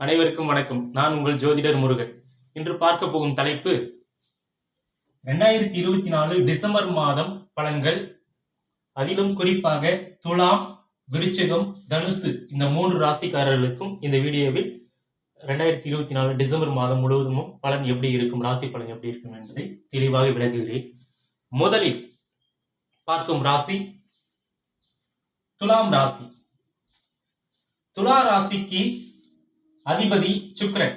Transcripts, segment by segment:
அனைவருக்கும் வணக்கம். நான் உங்கள் ஜோதிடர் முருகன். இன்று பார்க்க போகும் தலைப்பு 2024 டிசம்பர் மாதம் பலன்கள். அதிலும் குறிப்பாக துலாம், விருச்சிகம், தனுசு இந்த 3 ராசிக்காரர்களுக்கும் இந்த வீடியோவில் 2024 டிசம்பர் மாதம் முழுவதும் பலன் எப்படி இருக்கும், ராசி பலன் எப்படி இருக்கும் என்பதை தெளிவாக விளக்குகிறேன். முதலில் பார்க்கும் ராசி துலாம் ராசி. துலா ராசிக்கு அதிபதி சுக்கிரன்.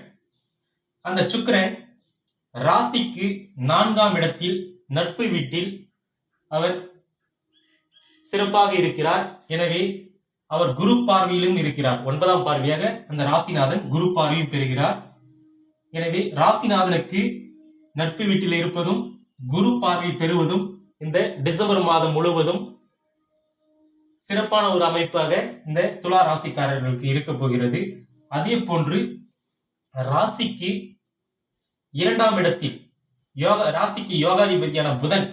அந்த சுக்கிரன் ராசிக்கு 4ஆம் இடத்தில் நட்பு வீட்டில் அவர் சிறப்பாக இருக்கிறார். எனவே அவர் குரு பார்வையிலும் இருக்கிறார். 9ஆம் பார்வையாக அந்த ராசிநாதன் குரு பார்வையும் பெறுகிறார். எனவே ராசிநாதனுக்கு நட்பு வீட்டில் இருப்பதும் குரு பார்வை பெறுவதும் இந்த டிசம்பர் மாதம் முழுவதும் சிறப்பான ஒரு அமைப்பாக இந்த துலா ராசிக்காரர்களுக்கு இருக்க போகிறது. அதே போன்று ராசிக்கு 2ஆம் இடத்தில் ராசிக்கு யோகாதிபதியான புதன்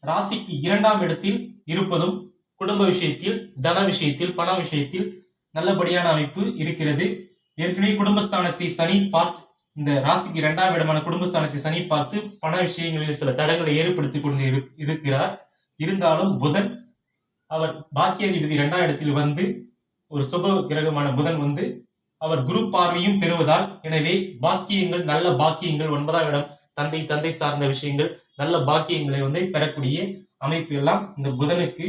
ராசிக்கு 2ஆம் இடத்தில் இருப்பதும் குடும்ப விஷயத்தில், தன விஷயத்தில், பண விஷயத்தில் நல்லபடியான அமைப்பு இருக்கிறது. ஏற்கனவே குடும்பஸ்தானத்தை சனி பார்த்து, இந்த ராசிக்கு 2ஆம் இடமான குடும்பஸ்தானத்தை சனி பார்த்து பண விஷயங்களில் சில தடங்களை ஏற்படுத்திக் கொண்டு இருக்கிறார். இருந்தாலும் புதன் அவர் பாக்கியாதிபதி 2ஆம் இடத்தில் வந்து ஒரு சுப கிரகமான புதன் அவர் குரு பார்வையும் பெறுவதால், எனவே பாக்கியங்கள், நல்ல பாக்கியங்கள், 9ஆம் இடம் தந்தை சார்ந்த விஷயங்கள், நல்ல பாக்கியங்களை பெறக்கூடிய அமைப்பு எல்லாம் இந்த புதனுக்கு,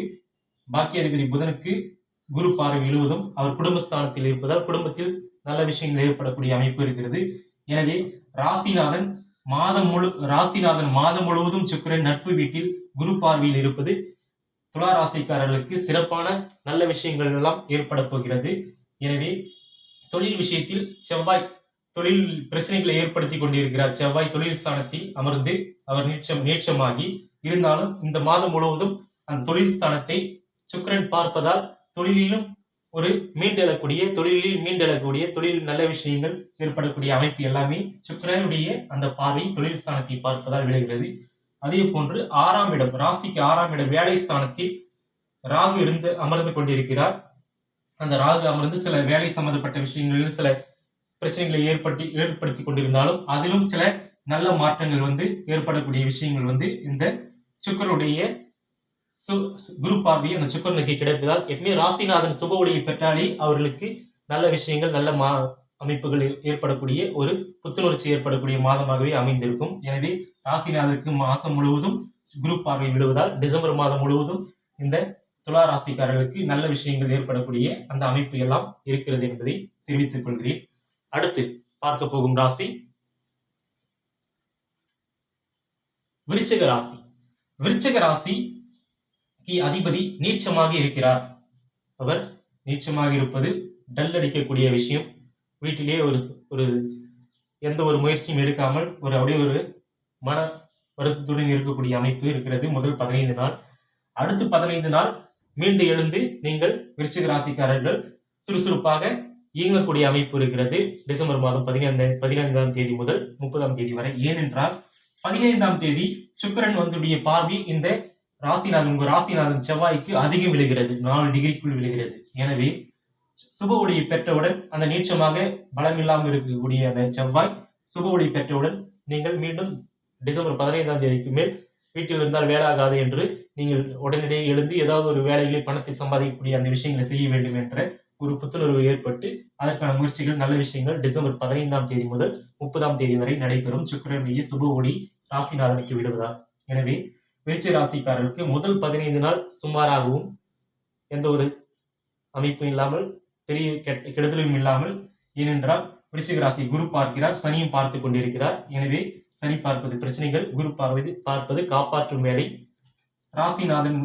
பாக்கியாதிபதி புதனுக்கு குரு பார்வை விழுவதும் அவர் குடும்பஸ்தானத்தில் இருப்பதால் குடும்பத்தில் நல்ல விஷயங்கள் ஏற்படக்கூடிய அமைப்பு இருக்கிறது. எனவே ராசிநாதன் மாதம் முழுவதும் சுக்கிரன் நட்பு வீட்டில் குரு பார்வையில் இருப்பது துலா ராசிக்காரர்களுக்கு சிறப்பான நல்ல விஷயங்கள் எல்லாம் ஏற்பட போகிறது. எனவே தொழில் விஷயத்தில் செவ்வாய் தொழில் பிரச்சனைகளை ஏற்படுத்தி கொண்டிருக்கிறார். செவ்வாய் தொழில் ஸ்தானத்தில் அமர்ந்து அவர் நீட்சமாகி இருந்தாலும் இந்த மாதம் முழுவதும் அந்த தொழில் ஸ்தானத்தை சுக்கிரன் பார்ப்பதால் தொழிலில் மீண்டெழக்கூடிய தொழில் நல்ல விஷயங்கள் ஏற்படக்கூடிய அமைப்பு எல்லாமே சுக்கிரனுடைய அந்த பார்வை தொழில் ஸ்தானத்தை பார்ப்பதால் விளைகிறது. அதே போன்று 6ஆம் இடம், ராசிக்கு 6ஆம் இடம் வேலை ஸ்தானத்தில் ராகு அமர்ந்து கொண்டிருக்கிறார். அந்த ராகு அமர்ந்து சில வேலை சம்பந்தப்பட்ட விஷயங்களில் சில பிரச்சனைகளை ஏற்படுத்தி கொண்டிருந்தாலும் அதிலும் சில நல்ல மாற்றங்கள் ஏற்படக்கூடிய விஷயங்கள் இந்த சுக்கிரனுடைய குரு பார்வை அந்த சுக்கிரனுக்கு கிடைப்பதால், எப்பவுமே ராசிநாதன் சுப ஒளியை பெற்றாலே அவர்களுக்கு நல்ல விஷயங்கள், நல்ல அமைப்புகள் ஏற்படக்கூடிய ஒரு புத்துணர்ச்சி ஏற்படக்கூடிய மாதமாகவே அமைந்திருக்கும். எனவே ராசிநாதனுக்கு மாதம் முழுவதும் குரு பார்வை விடுவதால் டிசம்பர் மாதம் முழுவதும் இந்த துலா ராசிக்காரர்களுக்கு நல்ல விஷயங்கள் ஏற்படக்கூடிய அந்த அமைப்பு எல்லாம் இருக்கிறது என்பதை தெரிவித்துக் கொள்கிறேன். அடுத்து பார்க்க போகும் ராசி விருச்சிக ராசி. விருச்சிக ராசிக்கு அதிபதி நீட்சமாக இருக்கிறார். அவர் நீட்சமாக இருப்பது டல் அடிக்கக்கூடிய விஷயம். வீட்டிலே ஒரு எந்த ஒரு முயற்சியும் எடுக்காமல் அப்படியே ஒரு மன வருத்தத்துடன் இருக்கக்கூடிய அமைப்பு இருக்கிறது முதல் 15 நாள். அடுத்து 15 நாள் மீண்டு எழுந்து நீங்கள் விருச்சிக ராசிக்காரர்கள் சுறுசுறுப்பாக இயங்கக்கூடிய அமைப்பு இருக்கிறது. டிசம்பர் மாதம் 15ஆம் தேதி முதல் 30ஆம் தேதி வரை. ஏனென்றால் 15ஆம் தேதி சுக்கிரன் பார்வை இந்த ராசிநாதன் செவ்வாய்க்கு அதிகம் விழுகிறது, 4 டிகிரிக்குள் விழுகிறது. எனவே சுப ஒளியை பெற்றவுடன் அந்த நீட்சமாக பலம் இல்லாமல் இருக்கக்கூடிய அந்த செவ்வாய் சுப ஒளி பெற்றவுடன் நீங்கள் மீண்டும் டிசம்பர் 15ஆம் தேதிக்கு மேல் வீட்டில் இருந்தால் வேலாகாது என்று நீங்கள் உடனடியே எழுந்து ஏதாவது ஒரு வேலைகளை பணத்தை சம்பாதிக்கக்கூடிய அந்த விஷயங்களை செய்ய வேண்டும் என்ற ஒரு புத்துணர்வு ஏற்பட்டு அதற்கான முயற்சிகள், நல்ல விஷயங்கள் டிசம்பர் 15ஆம் தேதி முதல் 30ஆம் தேதி வரை நடைபெறும். சுக்கிரனுடைய சுப ஒளி ராசிநாதனுக்கு விடுவதால். எனவே விருச்சிக ராசிக்காரர்களுக்கு முதல் 15 நாள் சுமாராகவும் எந்த ஒரு அமைப்பும் இல்லாமல், பெரிய கெடுதலும் இல்லாமல், ஏனென்றால் விருச்சிக ராசி குரு பார்க்கிறார், சனியும் பார்த்து கொண்டிருக்கிறார். எனவே சனி பார்ப்பது பிரச்சனைகள், குரு பார்ப்பது காப்பாற்றும் வேலை. ராசிநாதன்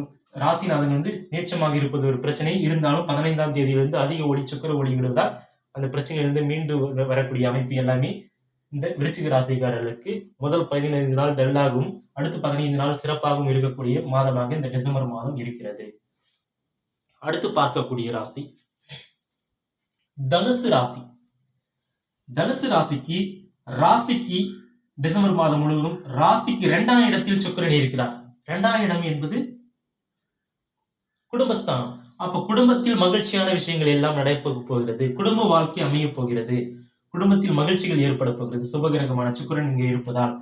நீட்சமாக இருப்பது ஒரு பிரச்சனை. இருந்தாலும் 15ஆம் தேதியிலிருந்து அதிக ஒளி சுக்கிர ஒளி விடுவதால் அந்த பிரச்சனையிலிருந்து மீண்டு வரக்கூடிய அமைப்பு எல்லாமே இந்த விருச்சிக ராசிக்காரர்களுக்கு முதல் 15 நாள் டல்லாகவும் அடுத்து 15 நாள் சிறப்பாகவும் இருக்கக்கூடிய மாதமாக இந்த டிசம்பர் மாதம் இருக்கிறது. அடுத்து பார்க்கக்கூடிய ராசி தனுசு ராசி. தனுசு ராசிக்கு டிசம்பர் மாதம் முழுவதும் ராசிக்கு 2ஆம் இடத்தில் சுக்கிரன் இருக்கிறார். 2ஆம் இடம் என்பது குடும்பஸ்தானம். அப்ப குடும்பத்தில் மகிழ்ச்சியான விஷயங்கள் எல்லாம் நடைபெற போகிறது. குடும்ப வாழ்க்கை அமைய போகிறது. குடும்பத்தில் மகிழ்ச்சிகள் ஏற்பட போகிறது. சுபகிரகமான சுக்கிரன் இங்கே இருப்பதால்.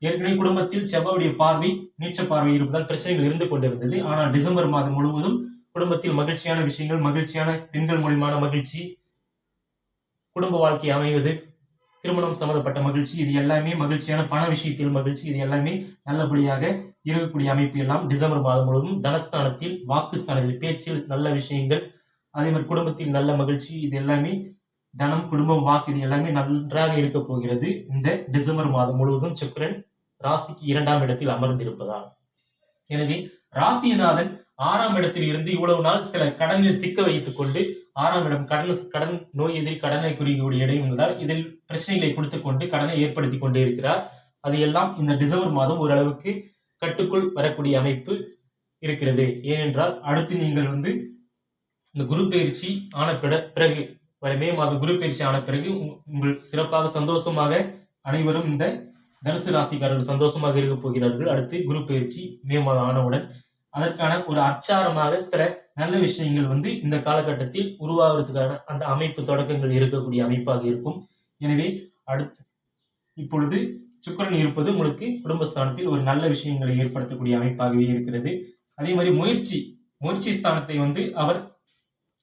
ஏற்கனவே குடும்பத்தில் செவ்வாயுடைய பார்வை, நீச்ச பார்வை இருப்பதால் பிரச்சனைகள் இருந்து கொண்டிருந்தது. ஆனால் டிசம்பர் மாதம் முழுவதும் குடும்பத்தில் மகிழ்ச்சியான விஷயங்கள், மகிழ்ச்சியான பெண்கள் மூலியமான மகிழ்ச்சி, குடும்ப வாழ்க்கை அமைவது, திருமணம் சம்பந்தப்பட்ட மகிழ்ச்சி, இது எல்லாமே மகிழ்ச்சியான பண விஷயத்தில் மகிழ்ச்சி, இது எல்லாமே நல்லபடியாக இருக்கக்கூடிய அமைப்பு எல்லாம் டிசம்பர் மாதம் முழுவதும் தனஸ்தானத்தில், வாக்குஸ்தானத்தில், பேச்சில் நல்ல விஷயங்கள், அதே மாதிரி குடும்பத்தில் நல்ல மகிழ்ச்சி, இது எல்லாமே தனம், குடும்பம், வாக்கு, இது எல்லாமே நன்றாக இருக்க போகிறது. இந்த டிசம்பர் மாதம் முழுவதும் சுக்கிரன் ராசிக்கு 2ஆம் இடத்தில் அமர்ந்திருப்பதால். எனவே ராசிநாதன் 6ஆம் இடத்தில் இருந்து இவ்வளவு நாள் சில கடனில் சிக்க வைத்துக் கொண்டு 6ஆம் இடம் கடன் நோய் எதிரி கடனை குறிக்கக்கூடிய இடம் உள்ளதால் இதில் பிரச்சனைகளை கொடுத்துக் கொண்டு கடனை ஏற்படுத்தி கொண்டே இருக்கிறார். அது எல்லாம் இந்த டிசம்பர் மாதம் ஓரளவுக்கு கட்டுக்குள் வரக்கூடிய அமைப்பு இருக்கிறது. ஏனென்றால் அடுத்து நீங்கள் இந்த குரு பயிற்சி ஆன பிறகு மே மாதம் குரு பயிற்சி ஆன பிறகு உங்கள் சிறப்பாக சந்தோஷமாக அனைவரும் இந்த தனுசு ராசிக்காரர்கள் சந்தோஷமாக இருக்க போகிறார்கள். அடுத்து குரு பயிற்சி மே மாதம் ஆனவுடன் அதற்கான ஒரு அச்சாரமாக சில நல்ல விஷயங்கள் இந்த காலகட்டத்தில் உருவாகிறதுக்கான அந்த அமைப்பு தொடக்கங்கள் இருக்கக்கூடிய அமைப்பாக இருக்கும். எனவே அடுத்து இப்பொழுது சுக்கிரன் இருப்பது உங்களுக்கு குடும்பஸ்தானத்தில் ஒரு நல்ல விஷயங்களை ஏற்படுத்தக்கூடிய அமைப்பாகவே இருக்கிறது. அதே மாதிரி முயற்சி ஸ்தானத்தை அவர்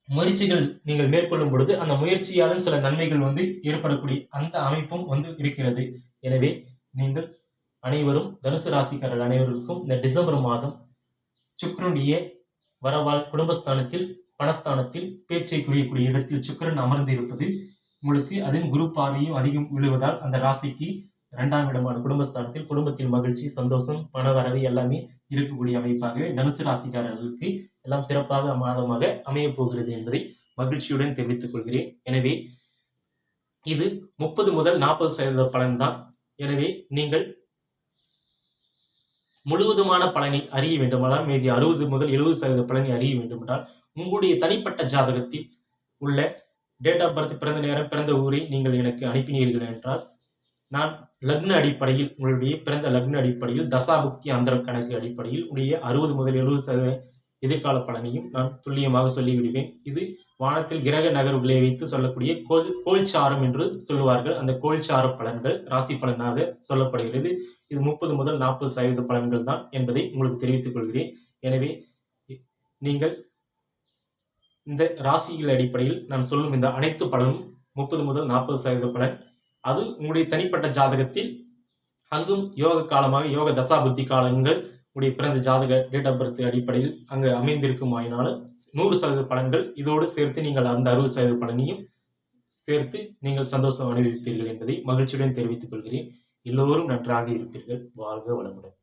முயற்சிகள் நீங்கள் மேற்கொள்ளும் பொழுது அந்த முயற்சியாலும் சில நன்மைகள் ஏற்படக்கூடிய அந்த அமைப்பும் இருக்கிறது. எனவே நீங்கள் அனைவரும் தனுசு ராசிக்காரர்கள் அனைவருக்கும் இந்த டிசம்பர் மாதம் சுக்கிரனுடைய வரவால் குடும்பஸ்தானத்தில், பணஸ்தானத்தில், பேச்சை குறியக்கூடிய இடத்தில் சுக்கிரன் அமர்ந்து இருப்பது உங்களுக்கு அதில் குரு பார்வையும் அதிகம் விழுவதால் அந்த ராசிக்கு 2ஆம் இடமான குடும்பஸ்தானத்தில் குடும்பத்தில் மகிழ்ச்சி, சந்தோஷம், பண வரவு எல்லாமே இருக்கக்கூடிய அமைப்பாகவே தனுசு ராசிக்காரர்களுக்கு எல்லாம் சிறப்பாக மாதமாக அமைய போகிறது என்பதை மகிழ்ச்சியுடன் தெரிவித்துக் கொள்கிறேன். எனவே இது 30 முதல் 40% பலன்தான். எனவே நீங்கள் முழுவதுமான பலனை அறிய வேண்டுமானால் மீதி 60 முதல் 70% பலனை அறிய வேண்டுமென்றால் உங்களுடைய தனிப்பட்ட ஜாதகத்தில் உள்ள டேட் ஆஃப் பர்த், பிறந்த நேரம், பிறந்த ஊரை நீங்கள் எனக்கு அனுப்பினீர்கள் என்றால் நான் லக்ன அடிப்படையில் உங்களுடைய பிறந்த லக்ன அடிப்படையில் தசாபுக்தி அந்தர கணக்கு அடிப்படையில் உடைய 60 முதல் 70% எதிர்கால பலனையும் நான் துல்லியமாக சொல்லிவிடுவேன். இது வானத்தில் கிரக நகர்வுகளை வைத்து சொல்லக்கூடிய கோல்சாரம் என்று சொல்லுவார்கள். அந்த கோல்சார பலன்கள் ராசி பலனாக சொல்லப்படுகிறது. இது 30 முதல் 40% பலன்கள் தான் என்பதை உங்களுக்கு தெரிவித்துக் கொள்கிறேன். எனவே நீங்கள் இந்த ராசிகள் அடிப்படையில் நான் சொல்லும் இந்த அனைத்து பலனும் 30 முதல் 40% பலன். அது உங்களுடைய தனிப்பட்ட ஜாதகத்தில் அங்கும் யோக காலமாக யோக தசாபுத்தி காலங்கள் உடைய பிறந்த ஜாதக டேட் ஆஃப் பர்த் அடிப்படையில் அங்கு அமைந்திருக்கும் ஆயினாலும் 100% பலன்கள் இதோடு சேர்த்து நீங்கள் அந்த 60% பலனையும் சேர்த்து நீங்கள் சந்தோஷம் அனுபவிப்பீர்கள் என்பதை மகிழ்ச்சியுடன் தெரிவித்துக் கொள்கிறேன். எல்லோரும் நன்றாக இருப்பீர்கள். வாழ்க வளமுடன்.